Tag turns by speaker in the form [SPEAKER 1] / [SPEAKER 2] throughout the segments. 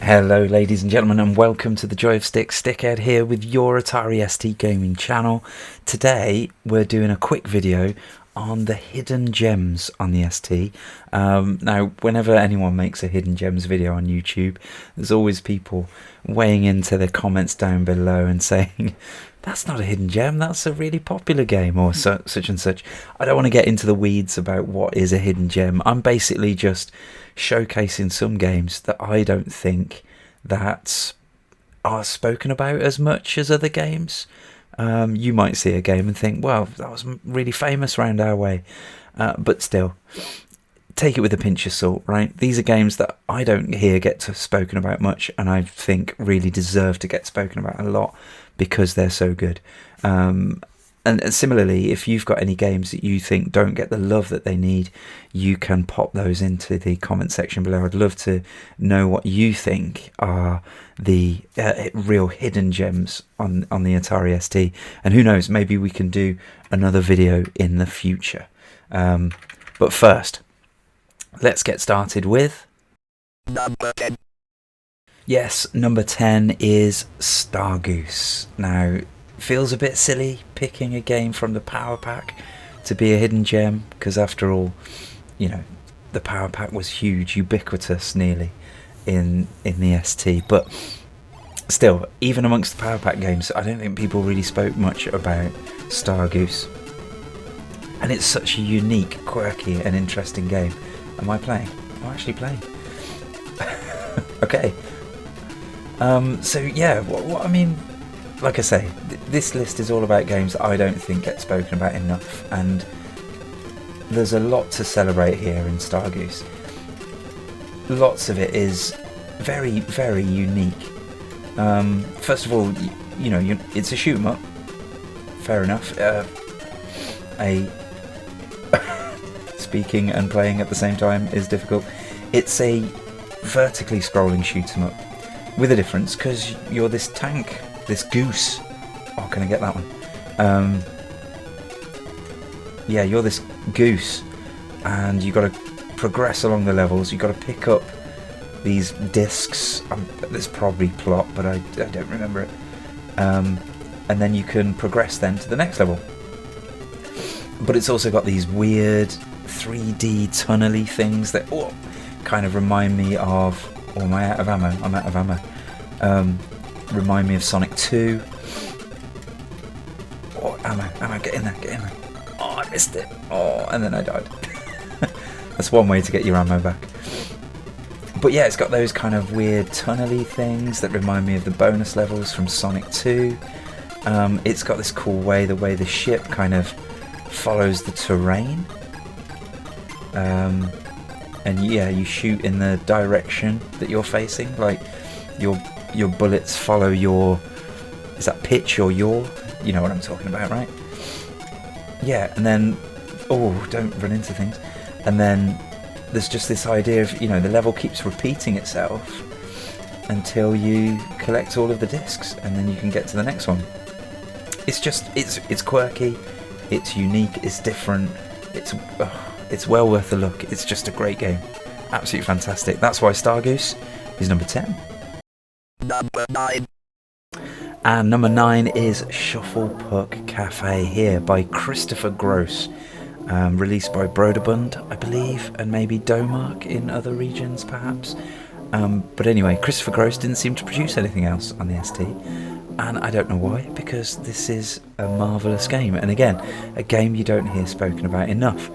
[SPEAKER 1] Hello ladies and gentlemen, and welcome to the Joy of Stick, Stickhead here with your Atari ST gaming channel. Today we're doing a quick video on the hidden gems on the ST. Now whenever anyone makes a hidden gems video on YouTube, there's always people weighing into the comments down below and saying that's not a hidden gem, that's a really popular game, or such and such. I don't want to get into the weeds about what is a hidden gem. I'm basically just showcasing some games that I don't think that are spoken about as much as other games. You might see a game and think, well, that was really famous around our way, but still, take it with a pinch of salt, right? These are games that I don't hear get spoken about much, and I think really deserve to get spoken about a lot because they're so good. And similarly, if you've got any games that you think don't get the love that they need, you can pop those into the comment section below. I'd love to know what you think are the real hidden gems on the Atari ST. And who knows, maybe we can do another video in the future. But first, let's get started with number 10. Yes, number 10 is Star Goose. Now, feels a bit silly picking a game from the Power Pack to be a hidden gem, because after all, you know, the Power Pack was huge, ubiquitous nearly in the ST. But still, even amongst the Power Pack games, I don't think people really spoke much about Star Goose. And it's such a unique, quirky and interesting game. Am I playing? I'm actually playing. Okay. So yeah, what I mean, like I say, this list is all about games that I don't think get spoken about enough, and there's a lot to celebrate here in Star Goose. Lots of it is very, very unique. First of all, you know, it's a shoot 'em up. Fair enough. Speaking and playing at the same time is difficult. It's a vertically scrolling shoot 'em up with a difference, because you're this tank. This goose. Oh, can I get that one? Yeah, you're this goose, and you got to progress along the levels. You got to pick up these discs. There's probably plot, but I don't remember it. And then you can progress then to the next level. But it's also got these weird 3D tunnely things that kind of remind me of. Oh, am I out of ammo? I'm out of ammo. Remind me of Sonic 2. Oh, ammo, get in there. Oh, I missed it. Oh, and then I died. That's one way to get your ammo back. But yeah, it's got those kind of weird tunnely things that remind me of the bonus levels from Sonic 2. It's got this cool way, the way the ship kind of follows the terrain. And yeah, you shoot in the direction that you're facing, like your bullets follow your, is that pitch or yaw? You know what I'm talking about, right? Yeah, and then, don't run into things. And then there's just this idea of, you know, the level keeps repeating itself until you collect all of the discs, and then you can get to the next one. It's just, it's quirky, it's unique, it's different, it's well worth a look. It's just a great game. Absolutely fantastic. That's why Star Goose is number 10. Number 9. And number 9 is Shuffle Puck Cafe here by Christopher Gross. Released by Broderbund, I believe, and maybe Domark in other regions perhaps. But anyway, Christopher Gross didn't seem to produce anything else on the ST. And I don't know why, because this is a marvellous game. And again, a game you don't hear spoken about enough.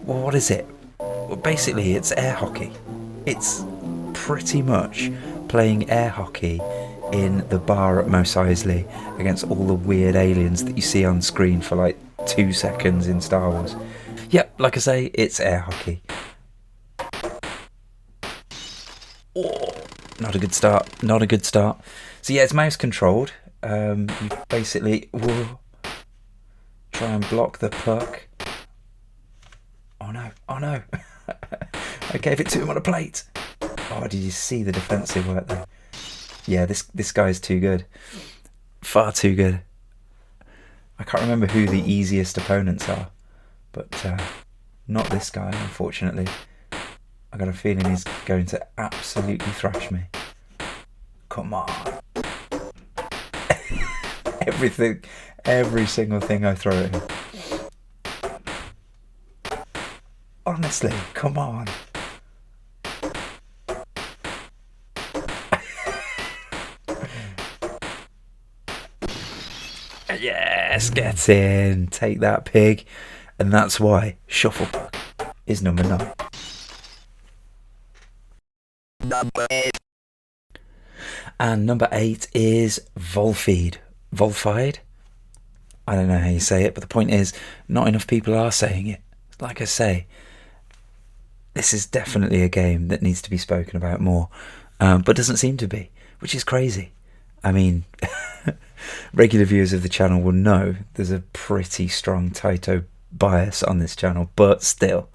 [SPEAKER 1] Well, what is it? Well, basically, it's air hockey. It's pretty much playing air hockey in the bar at Mos Eisley against all the weird aliens that you see on screen for like 2 seconds in Star Wars. Yep, like I say, it's air hockey. Oh, not a good start. Not a good start. So yeah, it's mouse controlled. You basically try and block the puck. Oh no, oh no. I gave it to him on a plate. Oh, did you see the defensive work there? Yeah, this guy's too good. Far too good. I can't remember who the easiest opponents are, but not this guy, unfortunately. I got a feeling he's going to absolutely thrash me. Come on. Every single thing I throw at him. Honestly, come on. Yes, get in. Take that, pig. And that's why Shufflebug is number 9.
[SPEAKER 2] Number 8.
[SPEAKER 1] And number 8 is Volfeed. Volfeed? I don't know how you say it, but the point is, not enough people are saying it. Like I say, this is definitely a game that needs to be spoken about more, but doesn't seem to be, which is crazy. I mean, regular viewers of the channel will know there's a pretty strong Taito bias on this channel, but still,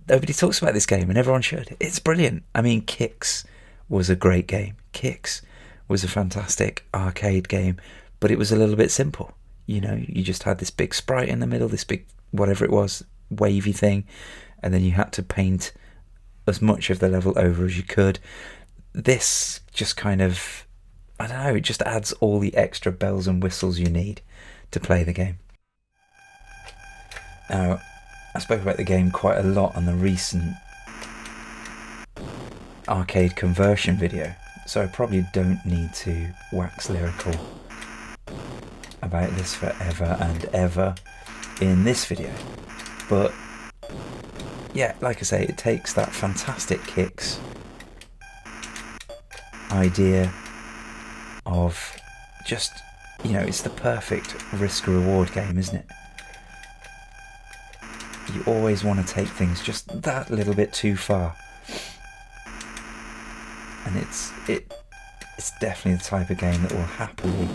[SPEAKER 1] nobody talks about this game, and everyone should. It's brilliant. I mean, Kicks was a great game. Kicks was a fantastic arcade game, but it was a little bit simple. You know, you just had this big sprite in the middle, this big, whatever it was, wavy thing, and then you had to paint as much of the level over as you could. This just kind of, I don't know, it just adds all the extra bells and whistles you need to play the game. Now, I spoke about the game quite a lot on the recent arcade conversion video, so I probably don't need to wax lyrical about this forever and ever in this video. But yeah, like I say, it takes that fantastic Kicks idea of just, you know, it's the perfect risk-reward game, isn't it? You always want to take things just that little bit too far. And it's definitely the type of game that will happily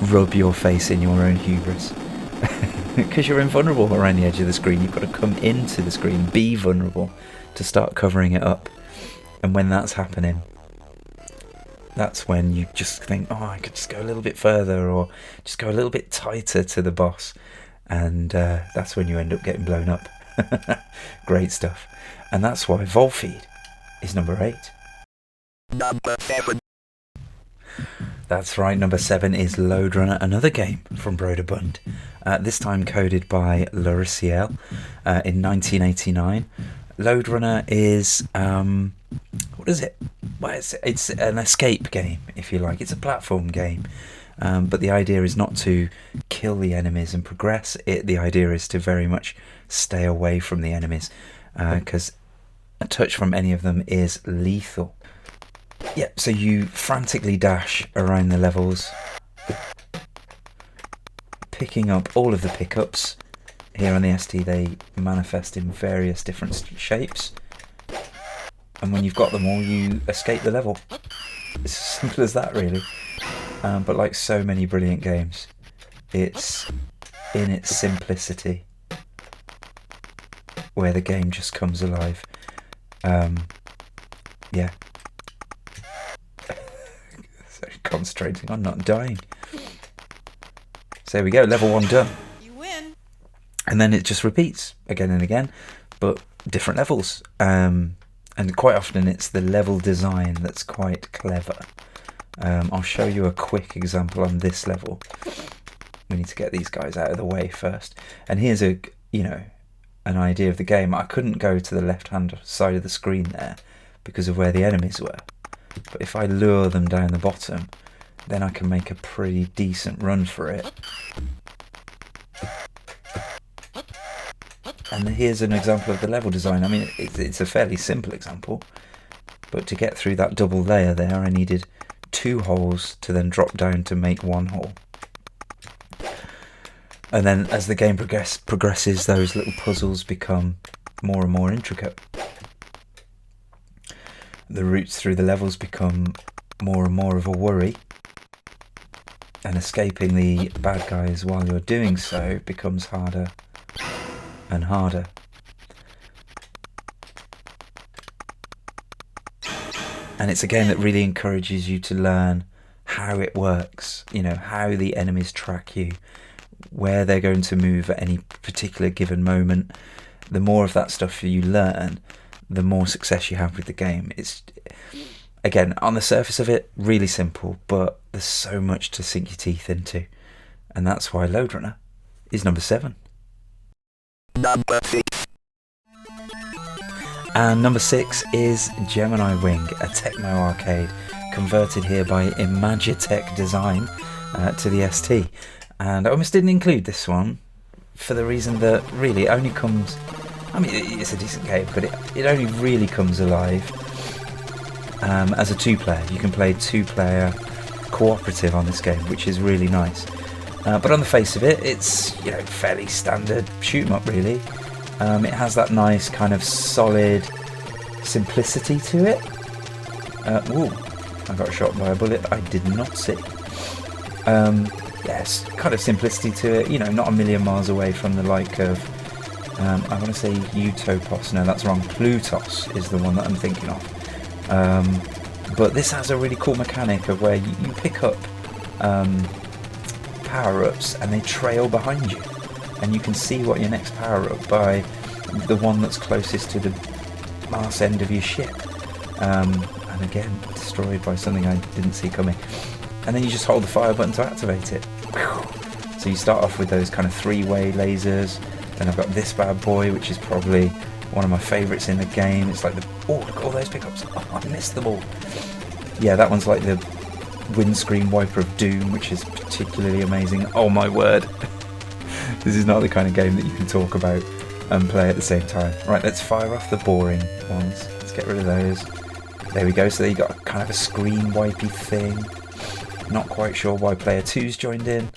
[SPEAKER 1] rub your face in your own hubris. Because you're invulnerable around the edge of the screen. You've got to come into the screen, be vulnerable to start covering it up. And when that's happening, that's when you just think, oh, I could just go a little bit further, or just go a little bit tighter to the boss. And that's when you end up getting blown up. Great stuff. And that's why Volfeed is number 8.
[SPEAKER 2] Number 7.
[SPEAKER 1] That's right, number 7 is Lode Runner, another game from Broderbund. This time coded by Loriciel in 1989. Lode Runner is, what is it? Well, it's an escape game, if you like. It's a platform game. But the idea is not to kill the enemies and progress. The idea is to very much stay away from the enemies, because a touch from any of them is lethal. Yeah, so you frantically dash around the levels, picking up all of the pickups. Here on the ST they manifest in various different shapes, and when you've got them all, you escape the level. It's as simple as that, really. But like so many brilliant games, it's in its simplicity where the game just comes alive. Yeah. So concentrating on not dying. So there we go, level 1 done.
[SPEAKER 3] You win.
[SPEAKER 1] And then it just repeats again and again, but different levels. And quite often it's the level design that's quite clever. I'll show you a quick example on this level. We need to get these guys out of the way first. And here's an idea of the game. I couldn't go to the left-hand side of the screen there because of where the enemies were. But if I lure them down the bottom, then I can make a pretty decent run for it. And here's an example of the level design. I mean, it's a fairly simple example, but to get through that double layer there, I needed 2 holes to then drop down to make 1 hole. And then as the game progresses, those little puzzles become more and more intricate. The routes through the levels become more and more of a worry, and escaping the bad guys while you're doing so becomes harder and harder. And it's a game that really encourages you to learn how it works, you know, how the enemies track you, where they're going to move at any particular given moment. The more of that stuff you learn, the more success you have with the game. It's, again, on the surface of it, really simple, but there's so much to sink your teeth into. And that's why Lode Runner is number 7.
[SPEAKER 2] Number 6.
[SPEAKER 1] And number 6 is Gemini Wing, a Tecmo arcade converted here by Imagitech Design to the ST. And I almost didn't include this one for the reason that really it only comes, I mean, it's a decent game, but it only really comes alive as a 2-player. You can play 2-player cooperative on this game, which is really nice. But on the face of it, it's, you know, fairly standard shoot 'em up really. It has that nice kind of solid simplicity to it. Ooh, I got shot by a bullet I did not see. Yes, kind of simplicity to it, you know, not a million miles away from the like of, I want to say Utopos, no that's wrong, Plutos is the one that I'm thinking of. But this has a really cool mechanic of where you pick up power-ups and they trail behind you. And you can see what your next power-up by the one that's closest to the arse end of your ship. And again, destroyed by something I didn't see coming. And then you just hold the fire button to activate it. So you start off with those kind of 3-way lasers. Then I've got this bad boy, which is probably one of my favourites in the game. It's like oh, look at all those pickups. Oh, I missed them all. Yeah, that one's like the windscreen wiper of doom, which is particularly amazing. Oh my word. This is not the kind of game that you can talk about and play at the same time. Right, let's fire off the boring ones. Let's get rid of those. There we go, so there you got kind of a screen wipey thing. Not quite sure why player 2's joined in,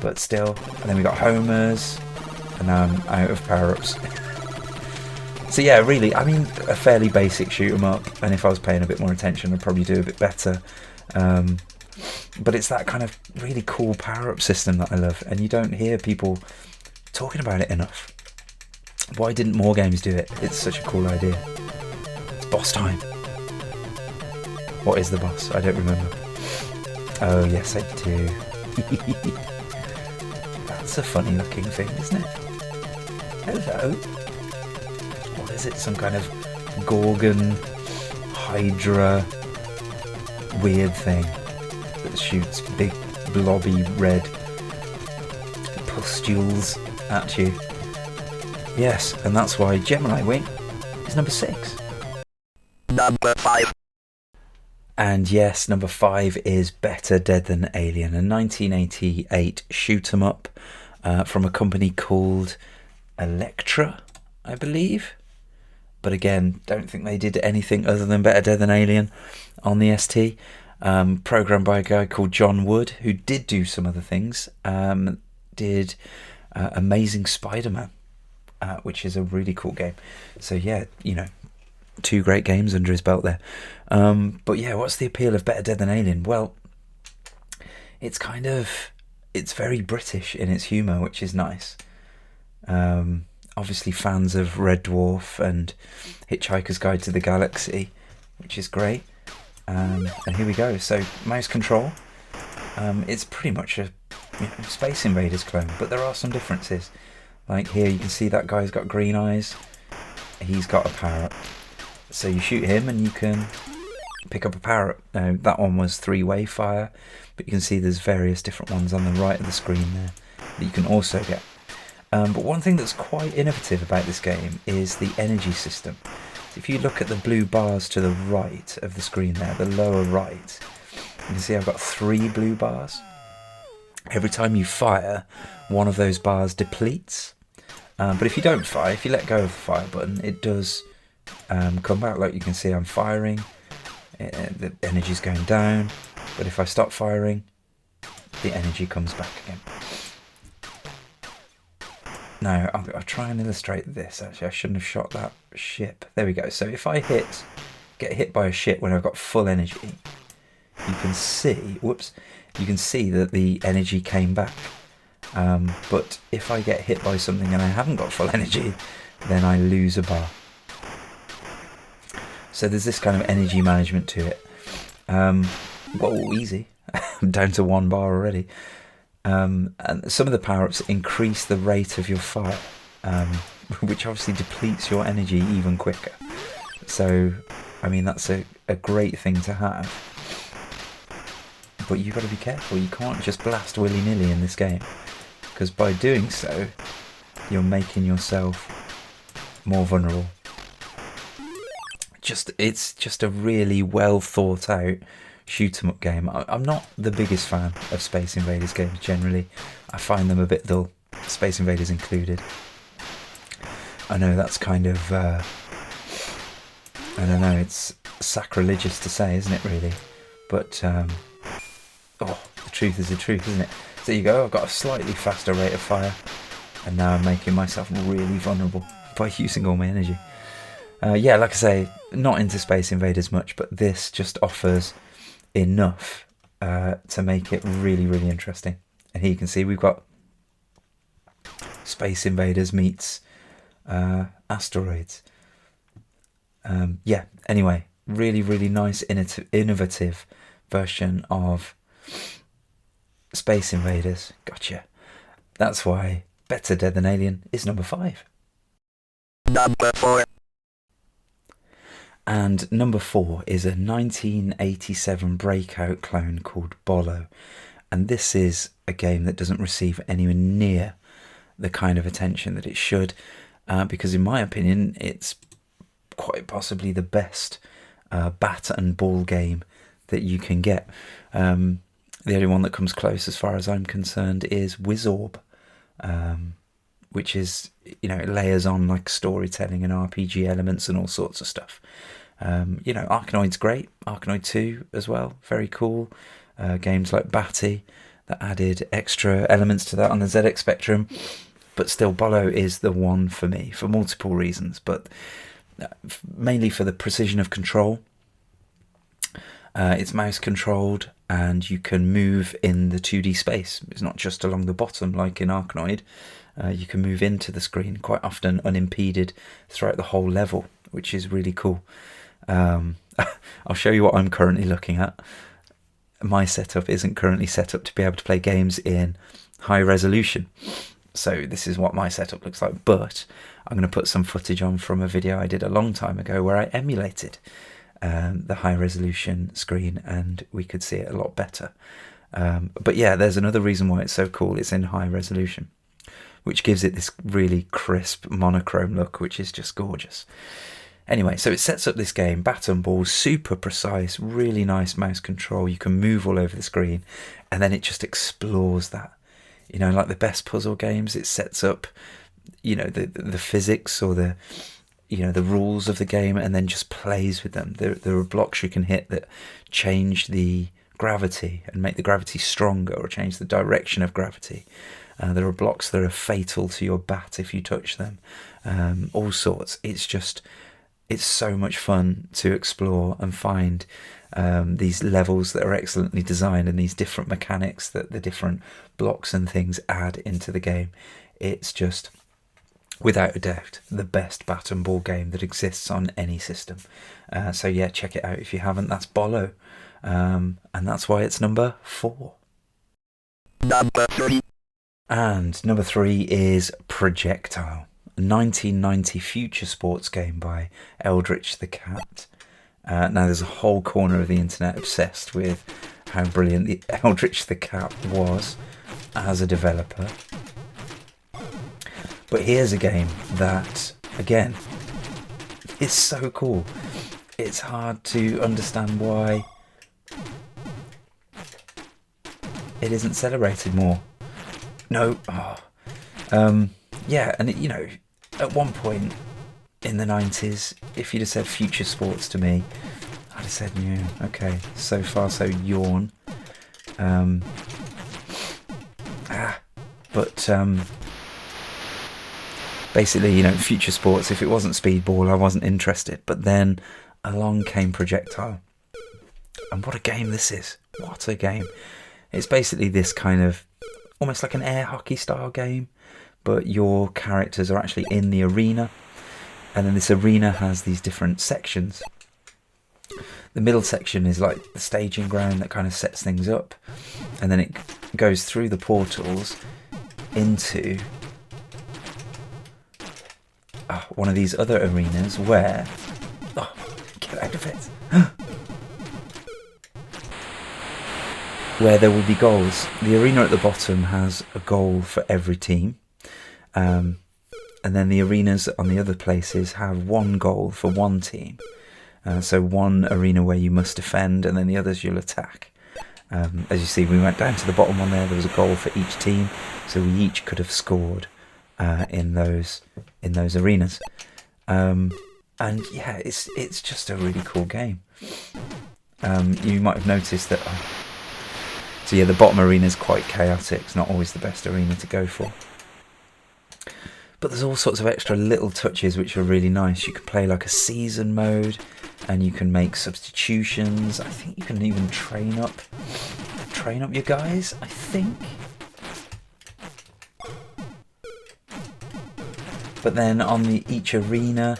[SPEAKER 1] but still. And then we got homers, and now I'm out of power-ups. So yeah, really, I mean, a fairly basic shoot 'em up, and if I was paying a bit more attention I'd probably do a bit better. But it's that kind of really cool power-up system that I love, and you don't hear people talking about it enough. Why didn't more games do it? It's such a cool idea. It's boss time. What is the boss? I don't remember. Oh yes, I do. That's a funny looking thing, isn't it? Hello. What is it? Some kind of Gorgon, Hydra, weird thing that shoots big blobby red pustules at you. Yes, and that's why Gemini Wing is number 6.
[SPEAKER 2] Number 5.
[SPEAKER 1] And yes, number 5 is Better Dead Than Alien, a 1988 shoot 'em up from a company called Electra, I believe. But again, don't think they did anything other than Better Dead Than Alien on the ST. Programmed by a guy called John Wood, who did do some other things. Did Amazing Spider-Man, which is a really cool game. So yeah, you know, 2 great games under his belt there. But yeah, what's the appeal of Better Dead Than Alien? Well, it's very British in its humour, which is nice. Obviously fans of Red Dwarf and Hitchhiker's Guide to the Galaxy, which is great. And here we go. So mouse control. It's pretty much a Space Invaders clone, but there are some differences. Like here you can see that guy's got green eyes. He's got a power-up. So you shoot him and you can pick up a power-up. Now that one was 3-way fire, but you can see there's various different ones on the right of the screen there that you can also get. But one thing that's quite innovative about this game is the energy system. So if you look at the blue bars to the right of the screen there, the lower right, you can see I've got 3 blue bars. Every time you fire, one of those bars depletes. But if you don't fire, if you let go of the fire button, it does come back. Like you can see I'm firing, the energy's going down, but if I stop firing, the energy comes back again. Now, I'll try and illustrate this. Actually, I shouldn't have shot that ship. There we go. So if I get hit by a ship when I've got full energy, you can see, you can see that the energy came back. But if I get hit by something and I haven't got full energy, then I lose a bar. So there's this kind of energy management to it. Well, easy. I'm down to 1 bar already. And some of the power-ups increase the rate of your fire, which obviously depletes your energy even quicker. So, I mean, that's a great thing to have. But you've got to be careful. You can't just blast willy-nilly in this game, because by doing so, you're making yourself more vulnerable. It's just a really well thought out shoot 'em up game. I'm not the biggest fan of Space Invaders games generally. I find them a bit dull, Space Invaders included. I know that's kind of I don't know, it's sacrilegious to say, isn't it, really? But the truth is the truth, isn't it? So there you go, I've got a slightly faster rate of fire, and now I'm making myself really vulnerable by using all my energy. Yeah, like I say, not into Space Invaders much, but this just offers enough to make it really, really interesting. And here you can see we've got Space Invaders meets asteroids. Yeah, anyway, really, really nice, innovative version of Space Invaders. Gotcha. That's why Better Dead Than Alien is number 5.
[SPEAKER 2] Number 4.
[SPEAKER 1] And number 4 is a 1987 breakout clone called Bolo. And this is a game that doesn't receive anywhere near the kind of attention that it should, because in my opinion, it's quite possibly the best bat and ball game that you can get. The only one that comes close, as far as I'm concerned, is Wizorb, which is, you know, it layers on like storytelling and RPG elements and all sorts of stuff. You know, Arkanoid's great. Arkanoid 2 as well, very cool. Games like Batty that added extra elements to that on the ZX Spectrum. But still, Bolo is the one for me for multiple reasons, but mainly for the precision of control. It's mouse controlled, and you can move in the 2D space. It's not just along the bottom like in Arkanoid. You can move into the screen quite often unimpeded throughout the whole level, which is really cool. I'll show you what I'm currently looking at. My setup isn't currently set up to be able to play games in high resolution. So this is what my setup looks like, but I'm going to put some footage on from a video I did a long time ago where I emulated the high resolution screen, and we could see it a lot better. But yeah, there's another reason why it's so cool. It's in high resolution, which gives it this really crisp monochrome look, which is just gorgeous. Anyway, so it sets up this game, bat and ball, super precise, really nice mouse control. You can move all over the screen, and then it just explores that. You know, like the best puzzle games, it sets up, you know, the physics or the, you know, the rules of the game, and then just plays with them. There are blocks you can hit that change the gravity and make the gravity stronger, or change the direction of gravity. There are blocks that are fatal to your bat if you touch them. All sorts. It's so much fun to explore and find these levels that are excellently designed, and these different mechanics that the different blocks and things add into the game. It's just, without a doubt, the best bat and ball game that exists on any system. So yeah, check it out if you haven't. That's Bolo, and that's why it's number 4.
[SPEAKER 2] Number 3.
[SPEAKER 1] And number 3 is Projectile, a 1990 future sports game by Eldritch the Cat. Now there's a whole corner of the internet obsessed with how brilliant the Eldritch the Cat was as a developer. But here's a game that, again, is so cool. It's hard to understand why it isn't celebrated more. No, yeah, and you know, at one point in the 90s, if you'd have said future sports to me, I'd have said, yeah, okay, so far so yawn. But basically, you know, future sports, if it wasn't Speedball, I wasn't interested. But then along came Projectile. And what a game this is. What a game. It's basically this kind of, almost like an air hockey style game, but your characters are actually in the arena. And then this arena has these different sections. The middle section is like the staging ground that kind of sets things up, and then it goes through the portals into one of these other arenas where... Oh, get out of it! Where there will be goals. The arena at the bottom has a goal for every team. And then the arenas on the other places have one goal for one team. So one arena where you must defend, and then the others you'll attack. As you see, we went down to the bottom one there. There was a goal for each team, so we each could have scored in those arenas. And yeah, it's just a really cool game. You might have noticed that. So yeah, the bottom arena is quite chaotic. It's not always the best arena to go for. But there's all sorts of extra little touches which are really nice. You can play like a season mode, and you can make substitutions. I think you can even train up your guys, I think. But then on each arena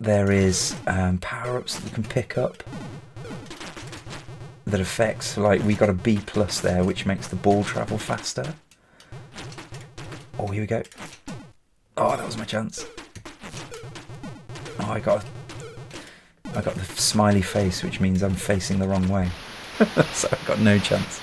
[SPEAKER 1] there is power-ups that you can pick up that affects, like we got a B+ there, which makes the ball travel faster. Oh, here we go. Oh, that was my chance. Oh, I got the smiley face, which means I'm facing the wrong way. So I've got no chance.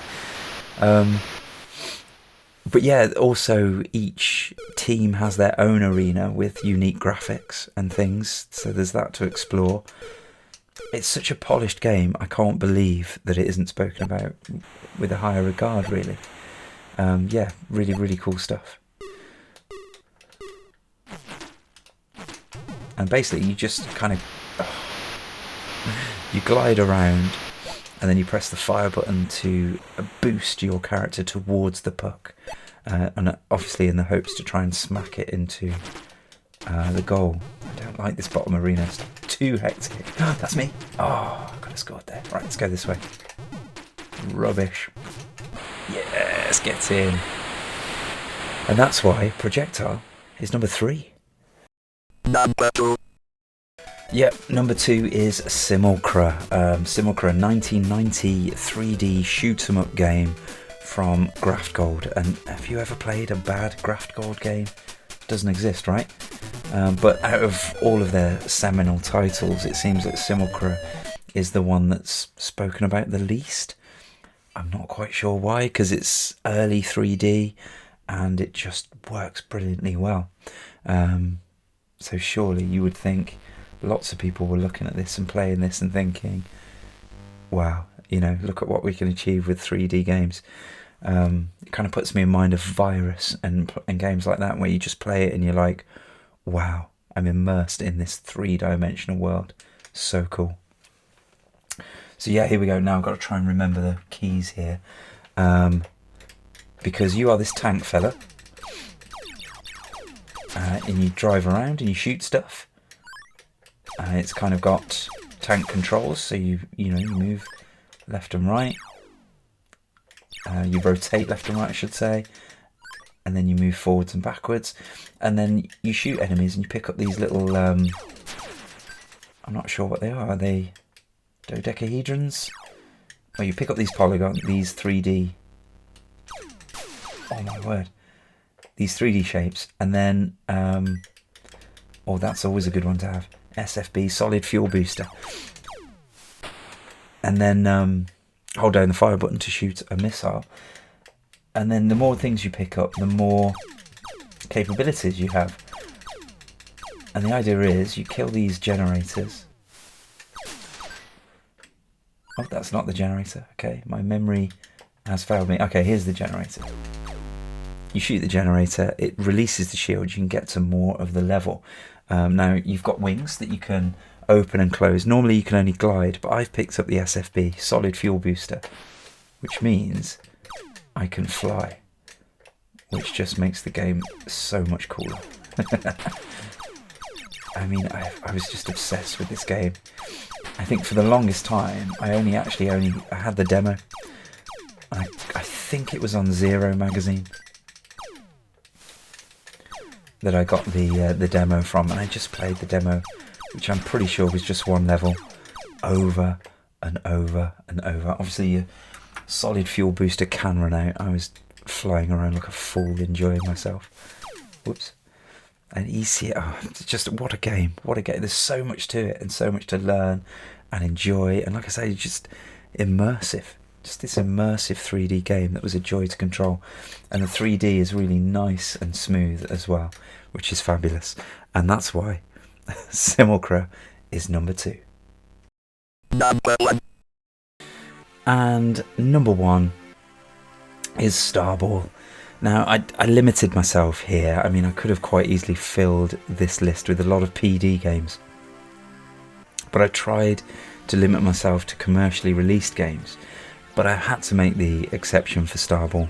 [SPEAKER 1] But yeah, also each team has their own arena with unique graphics and things, so there's that to explore. It's such a polished game, I can't believe that it isn't spoken about with a higher regard, really. Yeah, really, really cool stuff. And basically you just kind of... you glide around, and then you press the fire button to boost your character towards the puck. And obviously in the hopes to try and smack it into the goal. I don't like this bottom arena, it's too hectic. That's me! Oh, I could have scored there. Right, let's go this way. Rubbish. Yes, get in. And that's why Projectile is number 3.
[SPEAKER 2] Number 2.
[SPEAKER 1] Yep, number 2 is Simulra. Simulra, 1990 3D shoot 'em up game from Graft Gold. And have you ever played a bad Graft Gold game? Doesn't exist, right? But out of all of their seminal titles, it seems that Simulra is the one that's spoken about the least. I'm not quite sure why, because it's early 3D and it just works brilliantly well. So surely you would think lots of people were looking at this and playing this and thinking, wow, you know, look at what we can achieve with 3D games. It kind of puts me in mind of Virus and games like that, where you just play it and you're like, wow, I'm immersed in this 3-dimensional world. So cool. So yeah, here we go. Now I've got to try and remember the keys here. Because you are this tank fella. And you drive around and you shoot stuff. It's kind of got tank controls, so you move left and right. You rotate left and right, I should say, and then you move forwards and backwards, and then you shoot enemies and you pick up these little I'm not sure what they are. Are they dodecahedrons? Well, you pick up these polygons, these 3D, oh my word, these 3D shapes, and then oh, that's always a good one to have. SFB, solid fuel booster. And then hold down the fire button to shoot a missile. And then the more things you pick up, the more capabilities you have. And the idea is you kill these generators. Oh, that's not the generator. Okay, my memory has failed me. Okay, here's the generator. You shoot the generator, it releases the shield, you can get to more of the level. Now, you've got wings that you can open and close. Normally you can only glide, but I've picked up the SFB, solid fuel booster, which means I can fly, which just makes the game so much cooler. I mean, I was just obsessed with this game. I think for the longest time, I had the demo. I think it was on Zero magazine that I got the demo from, and I just played the demo, which I'm pretty sure was just one level, over and over and over. Obviously your solid fuel booster can run out. I was flying around like a fool enjoying myself. Whoops. And just what a game, what a game. There's so much to it and so much to learn and enjoy, and like I say, just immersive, just this immersive 3D game that was a joy to control. And the 3D is really nice and smooth as well, which is fabulous, and that's why Simulra is number 2.
[SPEAKER 2] Number 1.
[SPEAKER 1] And number 1 is Starball. Now, I limited myself here. I mean, I could have quite easily filled this list with a lot of PD games, but I tried to limit myself to commercially released games. But I had to make the exception for Starball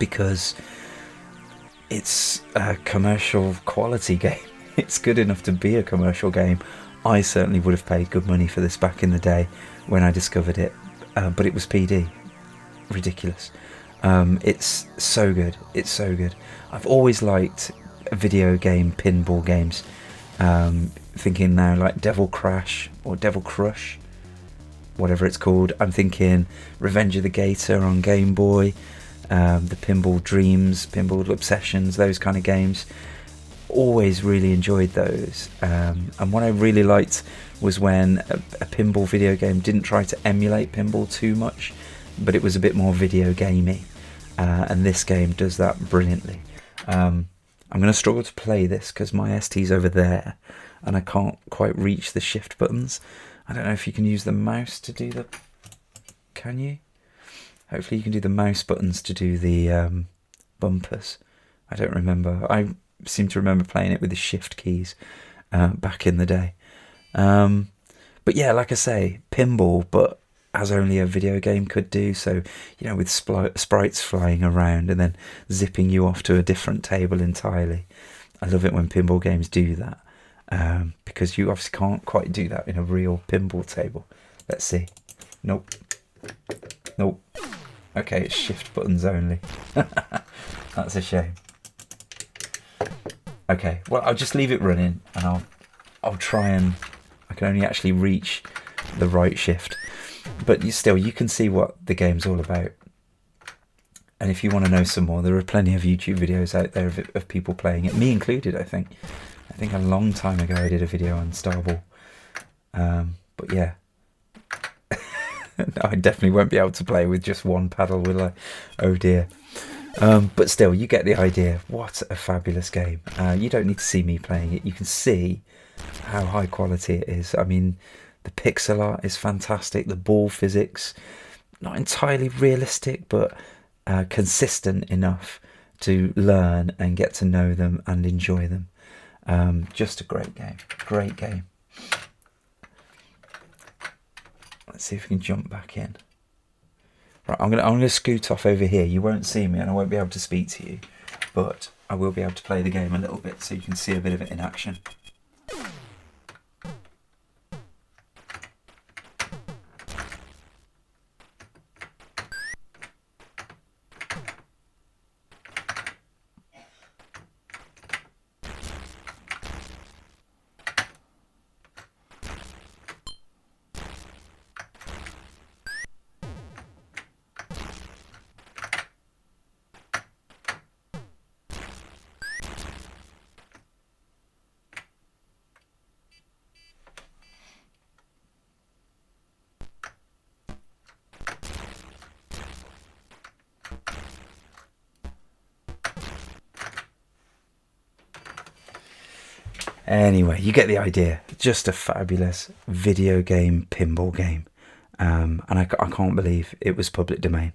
[SPEAKER 1] because it's a commercial quality game. It's good enough to be a commercial game. I certainly would have paid good money for this back in the day when I discovered it, but it was PD. Ridiculous. It's so good. It's so good. I've always liked video game pinball games. Thinking now like Devil Crash or Devil Crush, whatever it's called. I'm thinking Revenge of the Gator on Game Boy, the Pinball Dreams, Pinball Obsessions, those kind of games. Always really enjoyed those. And what I really liked was when a pinball video game didn't try to emulate pinball too much, but it was a bit more video gamey. And this game does that brilliantly. I'm going to struggle to play this because my ST's over there and I can't quite reach the shift buttons. I don't know if you can use the mouse to do the... Can you? Hopefully you can do the mouse buttons to do the bumpers. I don't remember. I seem to remember playing it with the shift keys back in the day. But yeah, like I say, pinball, but as only a video game could do. So, you know, with sprites flying around and then zipping you off to a different table entirely. I love it when pinball games do that, because you obviously can't quite do that in a real pinball table. Let's see. Nope. Nope. Okay, it's shift buttons only. That's a shame. Okay, well, I'll just leave it running and I'll try and... I can only actually reach the right shift. But you can see what the game's all about. And if you want to know some more, there are plenty of YouTube videos out there of people playing it, me included, I think. I think a long time ago I did a video on Starball. But yeah. No, I definitely won't be able to play with just one paddle, will I? Oh dear. But still, you get the idea. What a fabulous game. You don't need to see me playing it. You can see how high quality it is. I mean... The pixel art is fantastic. The ball physics, not entirely realistic, but consistent enough to learn and get to know them and enjoy them. Just a great game. Great game. Let's see if we can jump back in. Right, I'm gonna scoot off over here. You won't see me and I won't be able to speak to you, but I will be able to play the game a little bit so you can see a bit of it in action. Anyway, you get the idea. Just a fabulous video game, pinball game. And I can't believe it was public domain.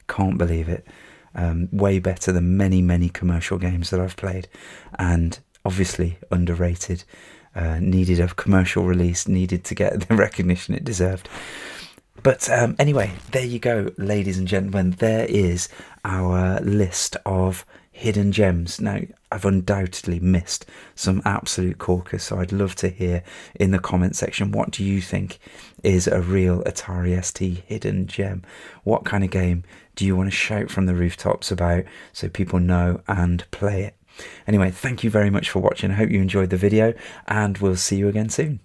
[SPEAKER 1] Can't believe it. Way better than many, many commercial games that I've played. And obviously underrated. Needed a commercial release. Needed to get the recognition it deserved. But anyway, there you go, ladies and gentlemen. There is our list of hidden gems. Now, I've undoubtedly missed some absolute corkers, so I'd love to hear in the comment section, what do you think is a real Atari ST hidden gem? What kind of game do you want to shout from the rooftops about so people know and play it? Anyway, thank you very much for watching. I hope you enjoyed the video, and we'll see you again soon.